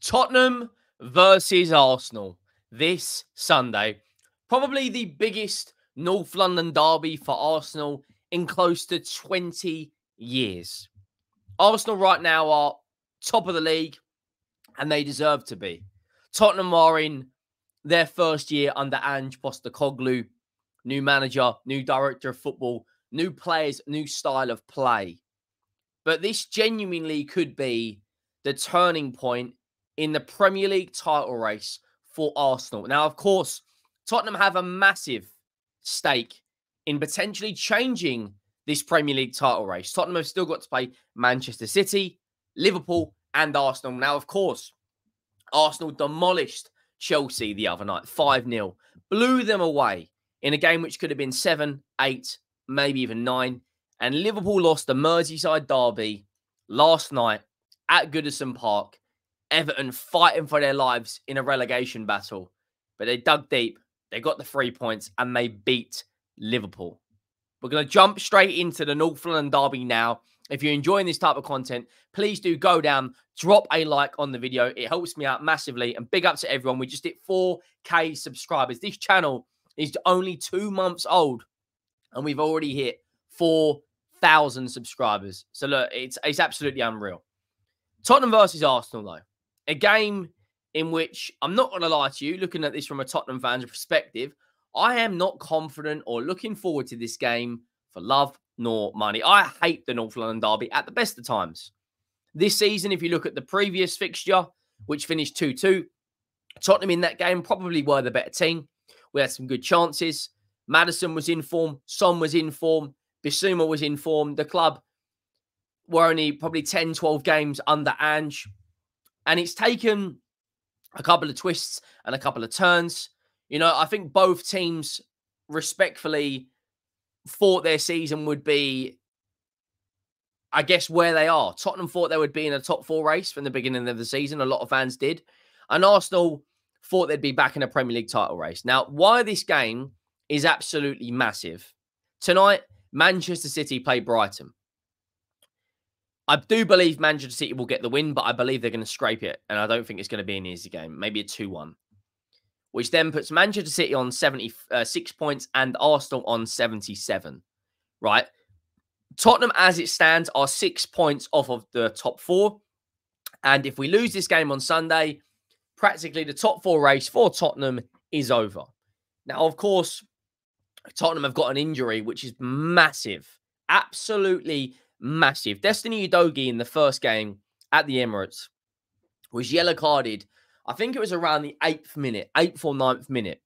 Tottenham versus Arsenal this Sunday. Probably the biggest North London derby for Arsenal in close to 20 years. Arsenal right now are top of the league and they deserve to be. Tottenham are in their first year under Ange Postecoglou. New manager, new director of football, new players, new style of play. But this genuinely could be the turning point in the Premier League title race for Arsenal. Now, of course, Tottenham have a massive stake in potentially changing this Premier League title race. Tottenham have still got to play Manchester City, Liverpool, and Arsenal. Now, of course, Arsenal demolished Chelsea the other night, 5-0. Blew them away in a game which could have been 7, 8, maybe even 9. And Liverpool lost the Merseyside derby last night at Goodison Park. Everton fighting for their lives in a relegation battle. But they dug deep, they got the 3 points, and they beat Liverpool. We're going to jump straight into the North London derby now. If you're enjoying this type of content, please do go down, drop a like on the video. It helps me out massively. And big up to everyone. We just hit 4K subscribers. This channel is only 2 months old, and we've already hit 4,000 subscribers. So look, it's absolutely unreal. Tottenham versus Arsenal, though. A game in which, I'm not going to lie to you, looking at this from a Tottenham fan's perspective, I am not confident or looking forward to this game for love nor money. I hate the North London derby at the best of times. This season, if you look at the previous fixture, which finished 2-2, Tottenham in that game probably were the better team. We had some good chances. Maddison was in form. Son was in form. Bissouma was in form. The club were only probably 10, 12 games under Ange. And it's taken a couple of twists and a couple of turns. You know, I think both teams respectfully thought their season would be, I guess, where they are. Tottenham thought they would be in a top 4 race from the beginning of the season. A lot of fans did. And Arsenal thought they'd be back in a Premier League title race. Now, why this game is absolutely massive. Tonight, Manchester City play Brighton. I do believe Manchester City will get the win, but I believe they're going to scrape it. And I don't think it's going to be an easy game. Maybe a 2-1. Which then puts Manchester City on 76 points and Arsenal on 77. Right? Tottenham, as it stands, are 6 points off of the top 4. And if we lose this game on Sunday, practically the top 4 race for Tottenham is over. Now, of course, Tottenham have got an injury, which is massive. Absolutely massive. Destiny Udogie in the first game at the Emirates was yellow carded. I think it was around the 8th minute, 8th or 9th minute,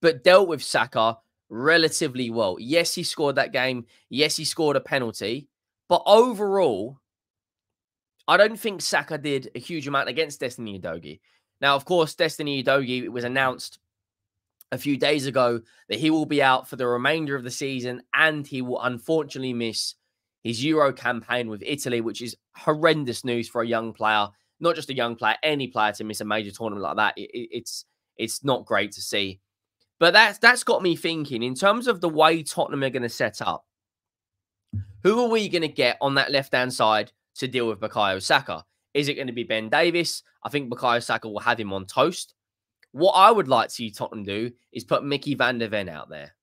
but dealt with Saka relatively well. Yes, he scored that game. Yes, he scored a penalty. But overall, I don't think Saka did a huge amount against Destiny Udogie. Now, of course, Destiny Udogie, it was announced a few days ago that he will be out for the remainder of the season and he will unfortunately miss his Euro campaign with Italy, which is horrendous news for a young player. Not just a young player, any player to miss a major tournament like that. It's not great to see. But that's got me thinking, in terms of the way Tottenham are going to set up, who are we going to get on that left-hand side to deal with Bukayo Saka? Is it going to be Ben Davies? I think Bukayo Saka will have him on toast. What I would like to see Tottenham do is put Mickey van der Ven out there.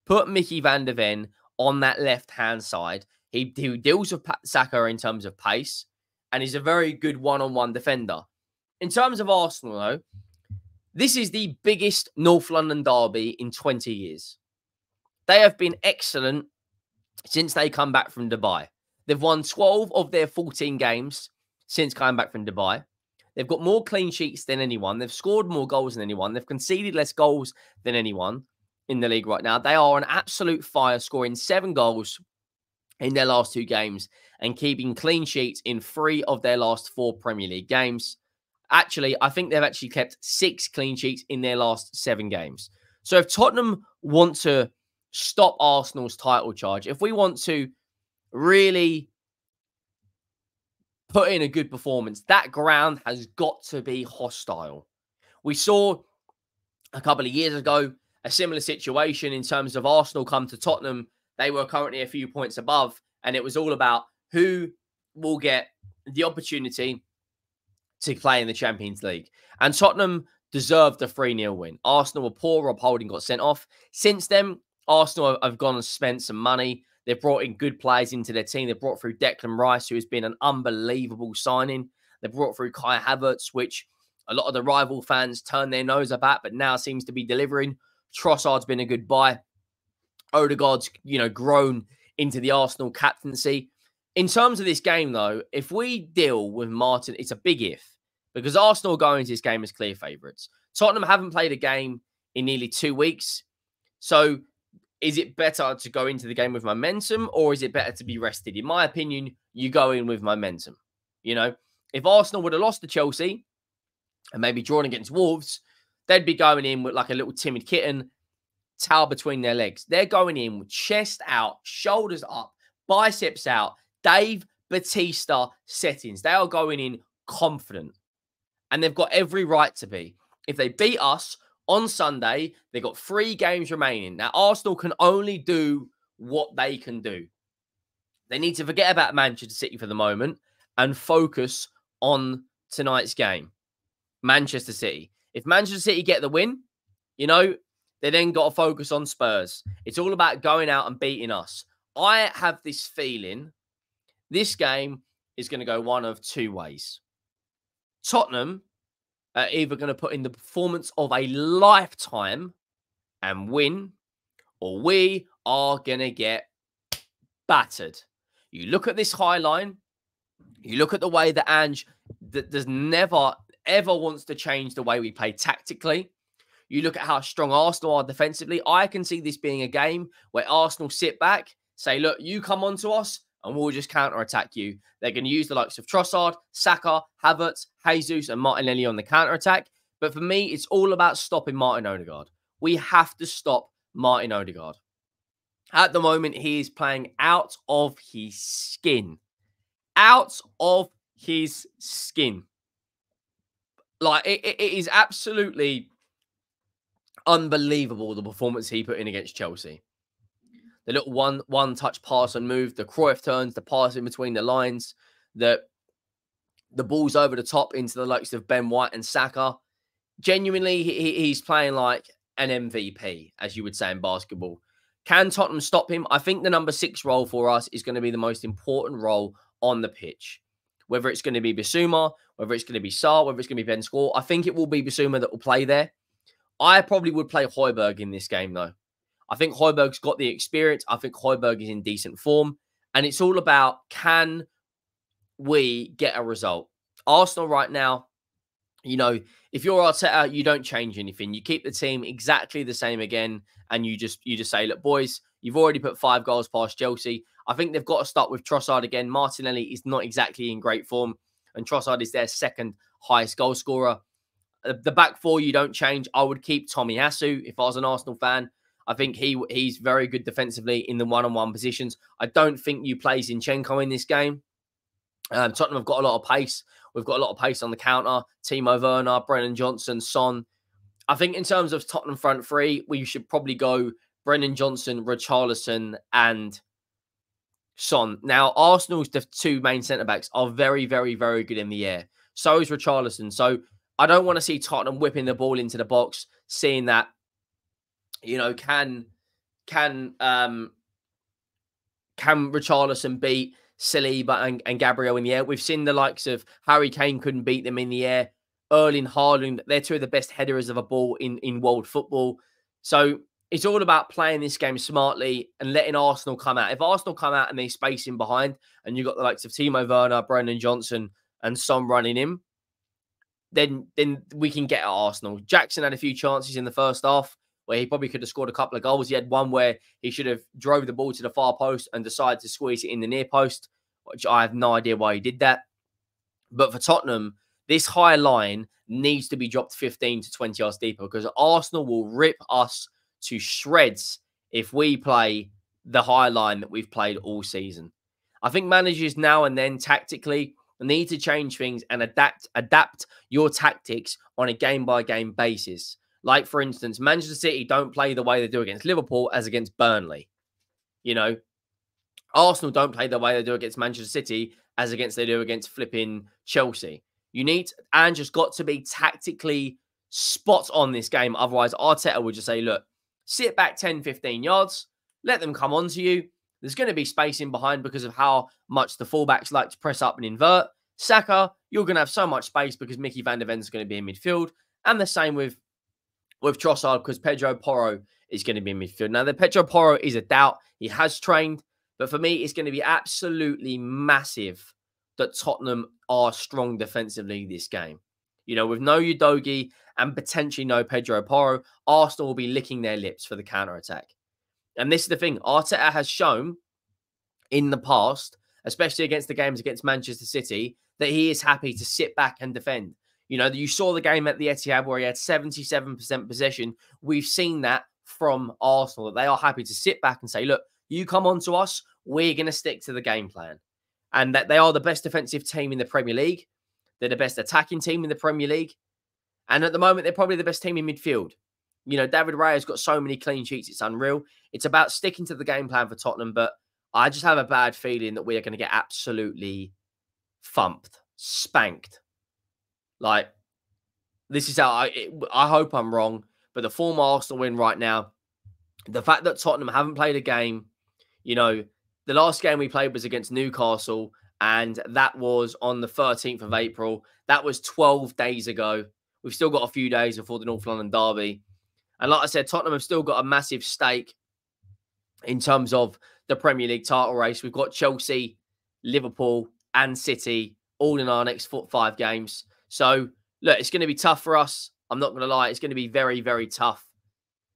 Put Mickey van der Ven on that left-hand side. He deals with Saka in terms of pace, and he's a very good one-on-one defender. In terms of Arsenal, though, this is the biggest North London derby in 20 years. They have been excellent since they come back from Dubai. They've won 12 of their 14 games since coming back from Dubai. They've got more clean sheets than anyone. They've scored more goals than anyone. They've conceded less goals than anyone in the league right now. They are an absolute fire, scoring 7 goals in their last 2 games and keeping clean sheets in 3 of their last 4 Premier League games. Actually, I think they've actually kept 6 clean sheets in their last 7 games. So if Tottenham want to stop Arsenal's title charge, if we want to really put in a good performance, that ground has got to be hostile. We saw a couple of years ago a similar situation in terms of Arsenal come to Tottenham. They were currently a few points above, and it was all about who will get the opportunity to play in the Champions League. And Tottenham deserved a 3-0 win. Arsenal were poor. Rob Holding got sent off. Since then, Arsenal have gone and spent some money. They've brought in good players into their team. They've brought through Declan Rice, who has been an unbelievable signing. They brought through Kai Havertz, which a lot of the rival fans turned their nose up at, but now seems to be delivering. Trossard's been a good buy. Odegaard's, grown into the Arsenal captaincy. In terms of this game, though, if we deal with Martin, it's a big if, because Arsenal go into this game as clear favourites. Tottenham haven't played a game in nearly 2 weeks. So is it better to go into the game with momentum, or is it better to be rested? In my opinion, you go in with momentum. If Arsenal would have lost to Chelsea and maybe drawn against Wolves, they'd be going in with like a little timid kitten, towel between their legs. They're going in with chest out, shoulders up, biceps out, Dave Batista settings. They are going in confident, and they've got every right to be. If they beat us on Sunday, they've got 3 games remaining. Now, Arsenal can only do what they can do. They need to forget about Manchester City for the moment and focus on tonight's game. Manchester City. If Manchester City get the win, they then got to focus on Spurs. It's all about going out and beating us. I have this feeling this game is going to go one of 2 ways. Tottenham are either going to put in the performance of a lifetime and win, or we are going to get battered. You look at this high line, you look at the way that Ange does never, ever wants to change the way we play tactically. You look at how strong Arsenal are defensively. I can see this being a game where Arsenal sit back, say, look, you come on to us, and we'll just counter-attack you. They're going to use the likes of Trossard, Saka, Havertz, Jesus, and Martinelli on the counter-attack. But for me, it's all about stopping Martin Odegaard. We have to stop Martin Odegaard. At the moment, he is playing out of his skin. Out of his skin. Like, it is absolutely unbelievable, the performance he put in against Chelsea. The little one-touch pass and move, the Cruyff turns, the pass in between the lines, the balls over the top into the likes of Ben White and Saka. Genuinely, he's playing like an MVP, as you would say in basketball. Can Tottenham stop him? I think the number 6 role for us is going to be the most important role on the pitch. Whether it's going to be Bissouma, whether it's going to be Sarr, whether it's going to be Ben Score, I think it will be Bissouma that will play there. I probably would play Højbjerg in this game, though. I think Højbjerg's got the experience. I think Højbjerg is in decent form. And it's all about, can we get a result? Arsenal right now, if you're Arteta, you don't change anything. You keep the team exactly the same again. And you just say, look, boys, you've already put 5 goals past Chelsea. I think they've got to start with Trossard again. Martinelli is not exactly in great form. And Trossard is their second highest goal scorer. The back 4, you don't change. I would keep Tomiyasu if I was an Arsenal fan. I think he's very good defensively in the one-on-one positions. I don't think you play Zinchenko in this game. Tottenham have got a lot of pace. We've got a lot of pace on the counter. Timo Werner, Brennan Johnson, Son. I think in terms of Tottenham front 3, we should probably go Brennan Johnson, Richarlison, and Son. Now, Arsenal's 2 main centre-backs are very, very, very good in the air. So is Richarlison. So I don't want to see Tottenham whipping the ball into the box, seeing that, can Richarlison beat Saliba and Gabriel in the air? We've seen the likes of Harry Kane couldn't beat them in the air. Erling Haaland, they're 2 of the best headers of a ball in world football. So it's all about playing this game smartly and letting Arsenal come out. If Arsenal come out and they're spacing behind, and you've got the likes of Timo Werner, Brennan Johnson, and Son running in, then we can get at Arsenal. Jackson had a few chances in the first half where he probably could have scored a couple of goals. He had one where he should have drove the ball to the far post and decided to squeeze it in the near post, which I have no idea why he did that. But for Tottenham, this high line needs to be dropped 15 to 20 yards deeper, because Arsenal will rip us to shreds if we play the high line that we've played all season. I think managers now and then tactically need to change things and adapt your tactics on a game-by-game basis. Like, for instance, Manchester City don't play the way they do against Liverpool as against Burnley. Arsenal don't play the way they do against Manchester City as against they do against flipping Chelsea. You need and just got to be tactically spot on this game. Otherwise, Arteta would just say, look, sit back 10, 15 yards, let them come onto you. There's going to be space in behind because of how much the fullbacks like to press up and invert. Saka, you're going to have so much space because Mickey van der Ven is going to be in midfield. And the same with Trossard because Pedro Porro is going to be in midfield. Now, the Pedro Porro is a doubt. He has trained. But for me, it's going to be absolutely massive that Tottenham are strong defensively this game. You know, with no Udogie and potentially no Pedro Porro, Arsenal will be licking their lips for the counter-attack. And this is the thing. Arteta has shown in the past, especially against the games against Manchester City, that he is happy to sit back and defend. You know, you saw the game at the Etihad where he had 77% possession. We've seen that from Arsenal, that they are happy to sit back and say, look, you come on to us, we're going to stick to the game plan. And that they are the best defensive team in the Premier League. They're the best attacking team in the Premier League. And at the moment, they're probably the best team in midfield. You know, David Raya has got so many clean sheets, it's unreal. It's about sticking to the game plan for Tottenham, but I just have a bad feeling that we are going to get absolutely thumped, spanked. Like, this is how I hope I'm wrong, but the form Arsenal win right now, the fact that Tottenham haven't played a game, you know, the last game we played was against Newcastle, and that was on the 13th of April. That was 12 days ago. We've still got a few days before the North London derby. And like I said, Tottenham have still got a massive stake in terms of the Premier League title race. We've got Chelsea, Liverpool, and City all in our next 5 games. So, look, it's going to be tough for us. I'm not going to lie. It's going to be very, very tough.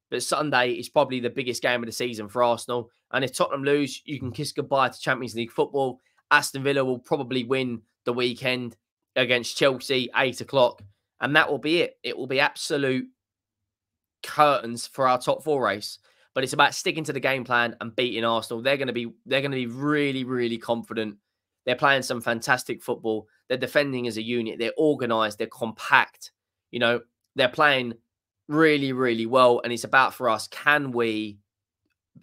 But Sunday is probably the biggest game of the season for Arsenal. And if Tottenham lose, you can kiss goodbye to Champions League football. Aston Villa will probably win the weekend against Chelsea, 8 o'clock. And that will be it. It will be absolute curtains for our top 4 race. But it's about sticking to the game plan and beating Arsenal. They're going to be really, really confident. They're playing some fantastic football. They're defending as a unit. They're organised. They're compact. You know, they're playing really, really well. And it's about for us, can we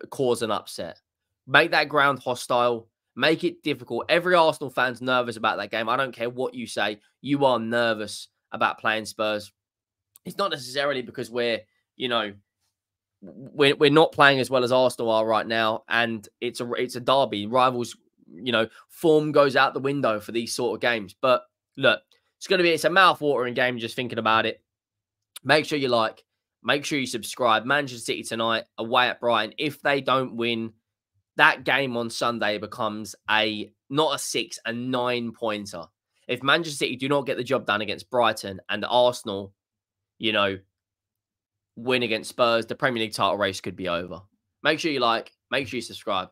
cause an upset? Make that ground hostile. Make it difficult. Every Arsenal fan's nervous about that game. I don't care what you say. You are nervous about playing Spurs. It's not necessarily because we're not playing as well as Arsenal are right now, and it's a derby. Rivals, form goes out the window for these sort of games. But look, it's a mouth-watering game just thinking about it. Make sure you like, make sure you subscribe. Manchester City tonight, away at Brighton. If they don't win, that game on Sunday becomes not a 6, a 9-pointer. If Manchester City do not get the job done against Brighton and Arsenal, win against Spurs, the Premier League title race could be over. Make sure you like, make sure you subscribe.